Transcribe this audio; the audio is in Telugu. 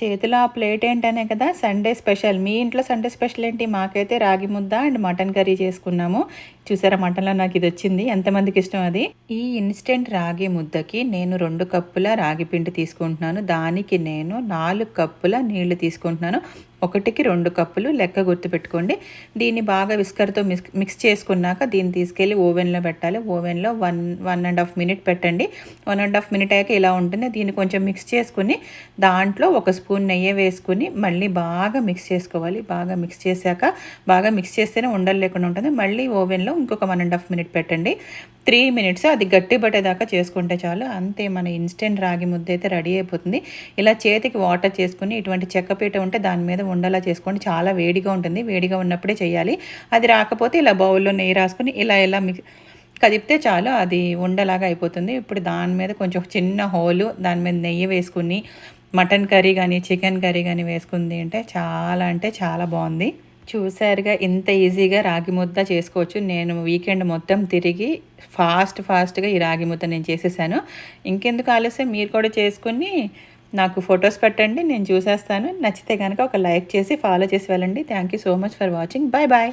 చేతిలో ఆ ప్లేట్ ఏంటనే కదా సండే స్పెషల్. మీ ఇంట్లో సండే స్పెషల్ ఏంటి? మాకైతే రాగి ముద్ద అండ్ మటన్ కర్రీ చేసుకున్నాము. చూసారా మటన్లో నాకు ఇది వచ్చింది. ఎంతమందికి ఇష్టం అది. ఈ ఇన్స్టెంట్ రాగి ముద్దకి నేను 2 కప్పుల రాగి పిండి తీసుకుంటున్నాను. దానికి నేను 4 కప్పుల నీళ్లు తీసుకుంటున్నాను. 1కి 2 కప్పులు లెక్క గుర్తుపెట్టుకోండి. దీన్ని బాగా విస్కర్తో మిక్స్ చేసుకున్నాక దీన్ని తీసుకెళ్ళి ఓవెన్లో పెట్టాలి. ఓవెన్లో 1.5 మినిట్ పెట్టండి. 1.5 మినిట్ అయ్యాక ఇలా ఉంటుంది. దీన్ని కొంచెం మిక్స్ చేసుకుని దాంట్లో 1 స్పూన్ నెయ్యి వేసుకుని మళ్ళీ బాగా మిక్స్ చేసుకోవాలి. బాగా మిక్స్ చేశాక బాగా మిక్స్ చేస్తేనే ఉండలు లేకుండా ఉంటుంది. మళ్ళీ ఓవెన్లో ఇంకొక 1.5 మినిట్ పెట్టండి. 3 మినిట్స్ అది గట్టి పట్టేదాకా చేసుకుంటే చాలు. అంతే, మన ఇన్స్టెంట్ రాగి ముద్ద అయితే రెడీ అయిపోతుంది. ఇలా చేతికి వాటర్ చేసుకుని ఇటువంటి చెక్కపీట ఉంటే దాని మీద ఉండలా చేసుకోండి. చాలా వేడిగా ఉంటుంది. వేడిగా ఉన్నప్పుడే చేయాలి. అది రాకపోతే ఇలా బౌల్లో నెయ్యి రాసుకొని ఇలా కదిపితే చాలు, అది ఉండలాగా అయిపోతుంది. ఇప్పుడు దాని మీద కొంచెం చిన్న హోలు, దాని మీద నెయ్యి వేసుకుని మటన్ కర్రీ కానీ చికెన్ కర్రీ కానీ వేసుకుంది అంటే చాలా బాగుంది. చూసారుగా, ఇంత ఈజీగా రాగి ముద్ద చేసుకోవచ్చు. నేను వీకెండ్ మొత్తం తిరిగి ఫాస్ట్గా ఈ రాగి ముద్ద నేను చేసేసాను. ఇంకెందుకు ఆలస్యం, మీరు కూడా చేసుకుని నాకు ఫొటోస్ పెట్టండి, నేను చూసేస్తాను. నచ్చితే కనుక ఒక లైక్ చేసి ఫాలో చేసి వెళ్ళండి. Thank you so much for watching. Bye bye.